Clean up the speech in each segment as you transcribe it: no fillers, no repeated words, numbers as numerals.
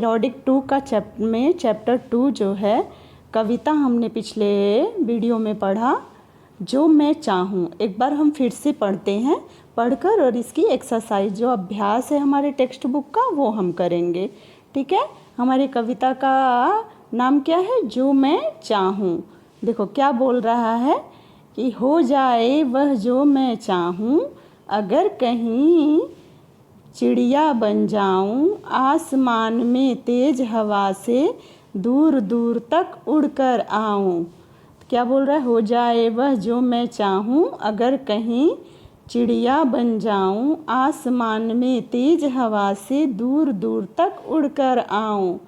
Melodic 2 का chapter 2 जो है कविता हमने पिछले वीडियो में पढ़ा, जो मैं चाहूँ। एक बार हम फिर से पढ़ते हैं, पढ़कर और इसकी एक्सरसाइज जो अभ्यास है हमारे टेक्स्ट बुक का वो हम करेंगे। ठीक है, हमारी कविता का नाम क्या है? जो मैं चाहूँ। देखो क्या बोल रहा है कि हो जाए वह जो मैं चाहूँ, अगर कहीं चिड़िया बन जाऊं, आसमान में तेज हवा से दूर दूर तक उड़कर आऊं। क्या बोल रहा है? हो जाए वह जो मैं चाहूं, अगर कहीं चिड़िया बन जाऊं, आसमान में तेज हवा से दूर दूर तक उड़कर आऊं।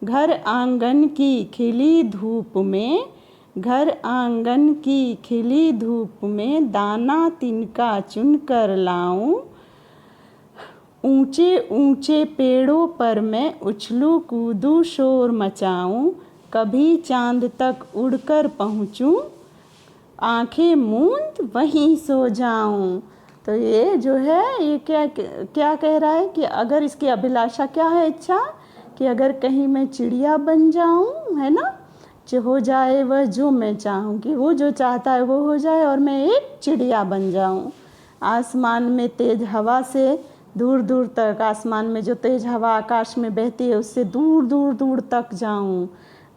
घर आंगन की खिली धूप में, घर आंगन की खिली धूप में दाना तिनका चुनकर लाऊं। ऊंचे ऊंचे पेड़ों पर मैं उछलूं कूदूं शोर मचाऊं, कभी चांद तक उड़कर पहुंचूं, आंखें मूंद वहीं सो जाऊं। तो ये जो है ये क्या क्या कह रहा है कि अगर इसकी अभिलाषा क्या है, इच्छा, कि अगर कहीं मैं चिड़िया बन जाऊं, है ना, जो हो जाए वह जो मैं चाहूं, कि वो जो चाहता है वो हो जाए और मैं एक चिड़िया बन जाऊं। आसमान में तेज हवा से दूर दूर तक, आसमान में जो तेज हवा आकाश में बहती है उससे दूर दूर दूर तक जाऊं।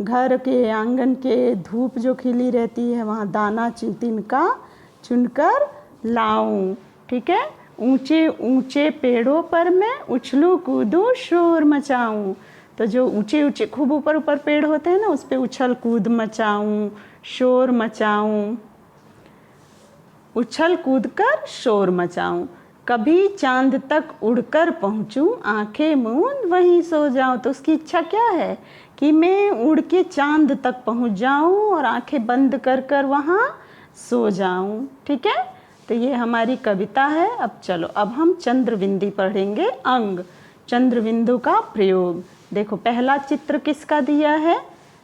घर के आंगन के धूप जो खिली रहती है वहाँ दाना तिनका चुनकर लाऊं। ठीक है, ऊंचे ऊंचे पेड़ों पर मैं उछलूं कूदूं शोर मचाऊं। तो जो ऊंचे ऊंचे खूब ऊपर ऊपर पेड़ होते हैं ना, उस पे उछल कूद मचाऊं, शोर मचाऊं, उछल कूद कर शोर मचाऊं। कभी चांद तक उड़कर पहुंचूं, आंखें मूंद वहीं सो जाऊं। तो उसकी इच्छा क्या है कि मैं उड़ के चांद तक पहुंच जाऊं और आंखें बंद कर कर वहाँ सो जाऊं। ठीक है, तो ये हमारी कविता है। अब चलो, अब हम चंद्रबिंदी पढ़ेंगे। अंग चंद्रबिंदु का प्रयोग। देखो पहला चित्र किसका दिया है?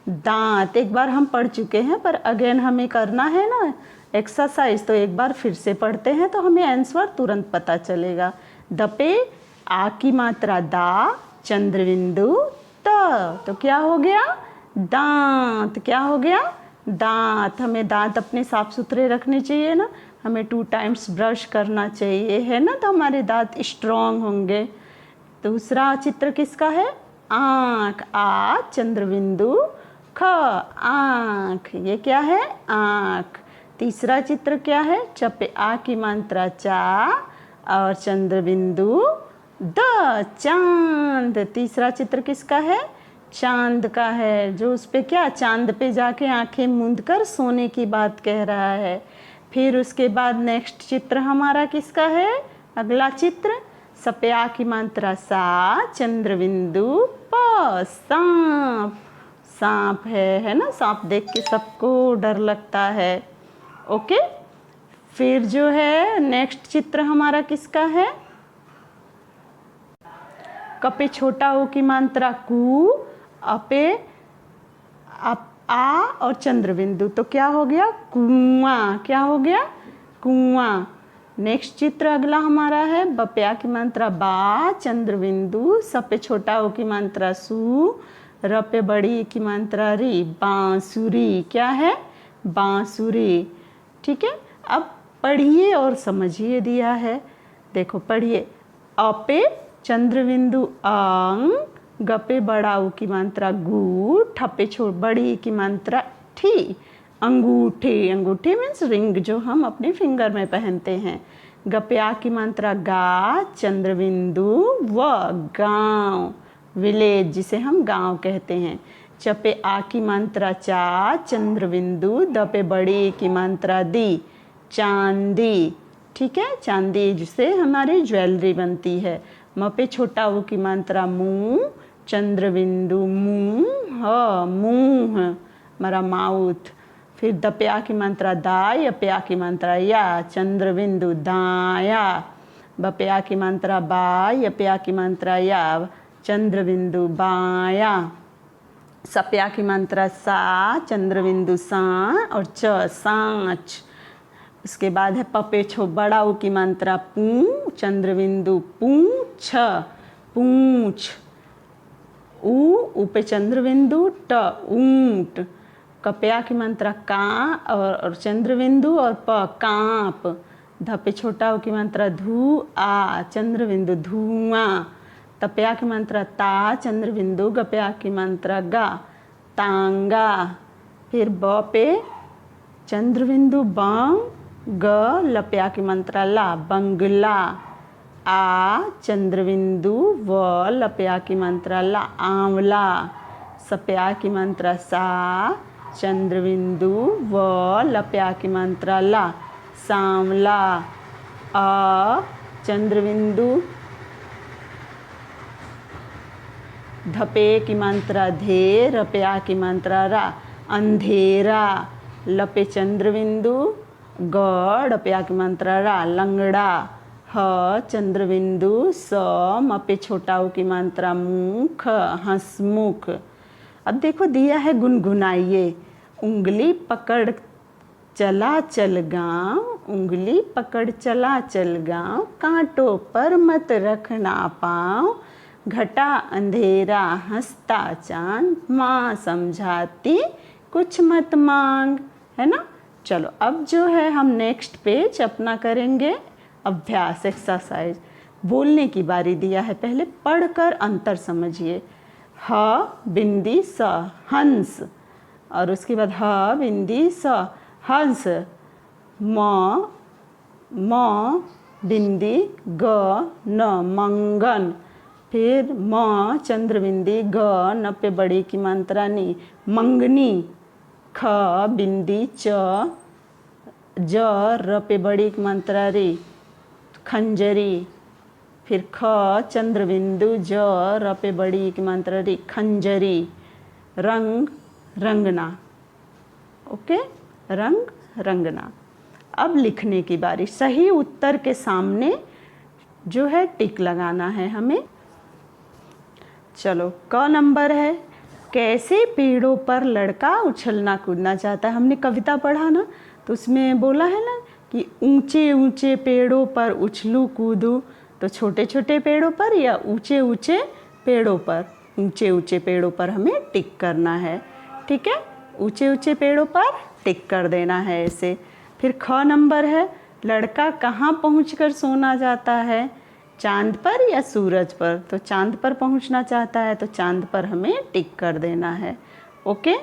दांत। एक बार हम पढ़ चुके हैं पर अगेन हमें करना है ना एक्सरसाइज, तो एक बार फिर से पढ़ते हैं तो हमें आंसर तुरंत पता चलेगा। द पे आ की मात्रा दा, चंद्रबिंदु त, तो क्या हो गया? दांत। क्या हो गया? दांत। हमें दांत अपने साफ सुथरे रखने चाहिए ना, हमें 2 टाइम्स ब्रश करना चाहिए, है ना, तो हमारे दांत स्ट्रॉन्ग होंगे। दूसरा चित्र किसका है? आँख। आ चंद्रबिंदु ख, आँख। ये क्या है? आँख। तीसरा चित्र क्या है? चपे आ की मात्रा चा और चंद्रबिंदु द, चांद। तीसरा चित्र किसका है? चांद का है, जो उस पे क्या, चांद पे जाके आंखें मूंद कर सोने की बात कह रहा है। फिर उसके बाद नेक्स्ट चित्र हमारा किसका है? अगला चित्र सप्या की मात्रा सा, चंद्रबिंदु प, सांप। सांप है ना, सांप देख के सबको डर लगता है। ओके, फिर जो है नेक्स्ट चित्र हमारा किसका है? कपे छोटा ओ की मात्रा कु, अपे आ और चंद्रबिंदु, तो क्या हो गया? कुआं। क्या हो गया? कुआं। नेक्स्ट चित्र अगला हमारा है बप्या की मात्रा बा, चंद्रबिंदु, सपे छोटा ओ की मात्रा सु, रपे बड़ी की मात्रा री, बांसुरी। क्या है? बांसुरी। ठीक है, अब पढ़िए और समझिए दिया है। देखो पढ़िए। अपे चंद्रबिंदु अंग, गपे बड़ा ऊ की मात्रा गु, ठपे बड़ी की मात्रा ठी, अंगूठी। अंगूठी मीन्स रिंग जो हम अपने फिंगर में पहनते हैं। गपे आ की मात्रा गा, चंद्रबिंदु व, गांव, विलेज, जिसे हम गांव कहते हैं। चपे आ की मात्रा चा, चंद्रबिंदु, दपे बड़ी की मात्रा दी, चांदी। ठीक है, चांदी जिससे हमारी ज्वेलरी बनती है। मपे छोटा ऊ की मात्रा मुंह, चंद्रबिंदु मुंह, मुंह, हमारा माउथ। फिर दप्या की मात्रा दा, यप्या की मात्रा या, चंद्रबिंदु दाया। बप्या की मात्रा बा, यप्या की मात्रा या, चंद्रबिंदु बाया। सप्या की मात्रा सा, चंद्रबिंदु सा और च, सांच। उसके बाद है पपे छो बड़ा ऊ की मात्रा पू, चंद्रबिंदु पूछ, पूछ। ऊ पे चंद्र बिंदु, ट ऊंट, कप्या की मात्रा का और चंद्र बिंदु, और प कांप, ध पे छोटा ऊ की मात्रा धू, आ चंद्र बिंदु धुआं, तप्या की मात्रा ता चंद्र बिंदु, गप्या की मात्रा गा तांगा, फिर ब पे चंद्र बिंदु बंग, ग लप्या की मात्रा ला बंगला, आ चंद्र बिंदु व लप्या की मात्रा ला आंवला, सप्या की मात्रा सा चंद्र बिंदु व लप्या की मात्रा ला सांवला, अ चंद्र बिंदु धपे की मात्रा धे, रप्या की मात्रा रा अंधेरा, लपे चंद्र बिंदु, ग डप्या की मात्रा रा लंगड़ा, ह चंद्र बिंदु, स मपे छोटा ऊ की मात्रा मुख हंसमुख। अब देखो दिया है गुनगुनाइए, उंगली पकड़ चला चल गाँव, उंगली पकड़ चला चल गाँव, कांटों पर मत रखना पाँव, घटा अंधेरा हंसता चांद, माँ समझाती कुछ मत मांग, है ना। चलो अब जो है हम नेक्स्ट पेज अपना करेंगे अभ्यास एक्सरसाइज। बोलने की बारी दिया है, पहले पढ़कर अंतर समझिए। ह बिंदी स हंस, और उसके बाद ह बिंदी स हंस, म बिंदी ग न मंगन, फिर म चंद्र बिंदी ग न पे बड़ी की मात्रा नी मंगनी, ख बिंदी च ज र पे बड़ी की मात्रा री खंजरी, फिर ख चंद्र बिंदु ज र पे बड़ी की मात्रा री खंजरी, रंग रंगना, ओके रंग रंगना। अब लिखने की बारी, सही उत्तर के सामने जो है टिक लगाना है हमें। चलो क नंबर है, कैसे पेड़ों पर लड़का उछलना कूदना चाहता है। हमने कविता पढ़ा ना, तो उसमें बोला है ना कि ऊंचे ऊंचे पेड़ों पर उछलूं कूदूं, तो छोटे छोटे पेड़ों पर या ऊंचे ऊंचे पेड़ों पर। ऊंचे ऊंचे पेड़ों पर हमें टिक करना है, ठीक है, ऊंचे ऊंचे पेड़ों पर टिक कर देना है ऐसे। फिर ख नंबर है, लड़का कहाँ पहुंचकर सोना चाहता है, चांद पर या सूरज पर। तो चांद पर पहुंचना चाहता है, तो चांद पर हमें टिक कर देना है, ओके।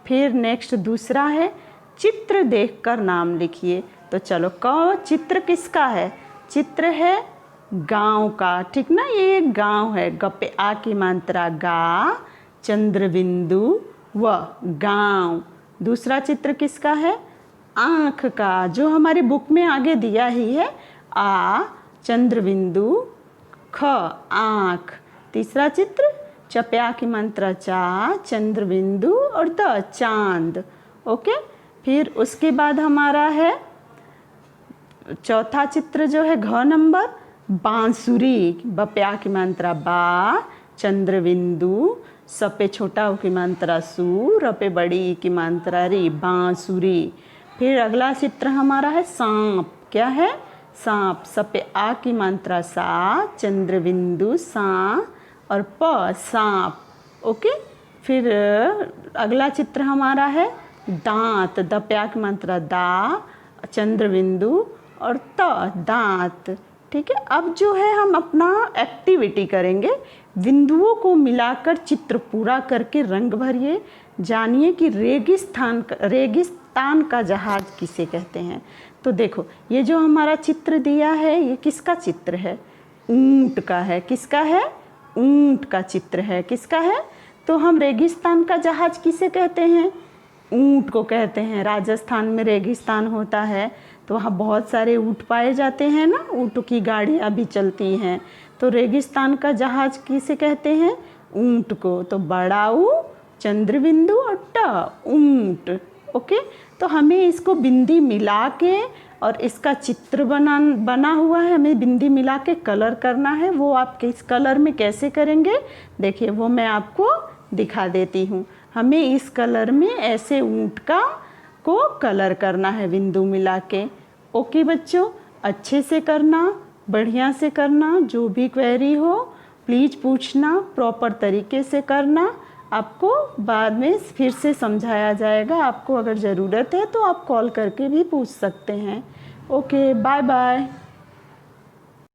फिर नेक्स्ट दूसरा है, चित्र देखकर नाम लिखिए। तो चलो क चित्र किसका है, चित्र है गांव का, ठीक ना, ये एक गांव है, गप्पे आ की मात्रा गा चंद्र बिंदु व गांव। दूसरा चित्र किसका है, आँख का, जो हमारे बुक में आगे दिया ही है, आ चंद्र बिंदु ख आँख। तीसरा चित्र चप्या की मात्रा चा चंद्र बिंदु और द चांद, ओके। फिर उसके बाद हमारा है चौथा चित्र जो है घ नंबर, बांसुरी, बप्या की मात्रा बा चंद्र बिंदु, सपे छोटा ऊ की मात्रा सू, रपे बड़ी ई की मात्रा री बांसुरी। फिर अगला चित्र हमारा है सांप, क्या है, सांप, सपे आ की मात्रा सा चंद्र बिंदु सा और प सांप, ओके। फिर अगला चित्र हमारा है दांत, दप्या की मात्रा दा चंद्र बिंदु और त दांत, ठीक है। अब जो है हम अपना एक्टिविटी करेंगे, बिंदुओं को मिलाकर चित्र पूरा करके रंग भरिए। जानिए कि रेगिस्तान का जहाज किसे कहते हैं। तो देखो ये जो हमारा चित्र दिया है, ये किसका चित्र है, ऊंट का है। किसका है, ऊंट का चित्र है। किसका है, तो हम रेगिस्तान का जहाज किसे कहते हैं, ऊंट को कहते हैं। राजस्थान में रेगिस्तान होता है, तो वहाँ बहुत सारे ऊँट पाए जाते हैं ना, ऊँटों की गाड़ियाँ भी चलती हैं। तो रेगिस्तान का जहाज किसे कहते हैं, ऊंट को। तो बड़ा ऊ चंद्र बिंदु और ट ऊंट, ओके। तो हमें इसको बिंदी मिला के और इसका चित्र बना हुआ है, हमें बिंदी मिला के कलर करना है। वो आप किस कलर में कैसे करेंगे, देखिए वो मैं आपको दिखा देती हूँ। हमें इस कलर में ऐसे ऊँट को कलर करना है बिंदु मिला के, ओके बच्चों। अच्छे से करना, बढ़िया से करना, जो भी क्वेरी हो प्लीज़ पूछना, प्रॉपर तरीके से करना। आपको बाद में फिर से समझाया जाएगा। आपको अगर ज़रूरत है तो आप कॉल करके भी पूछ सकते हैं। Okay, bye bye.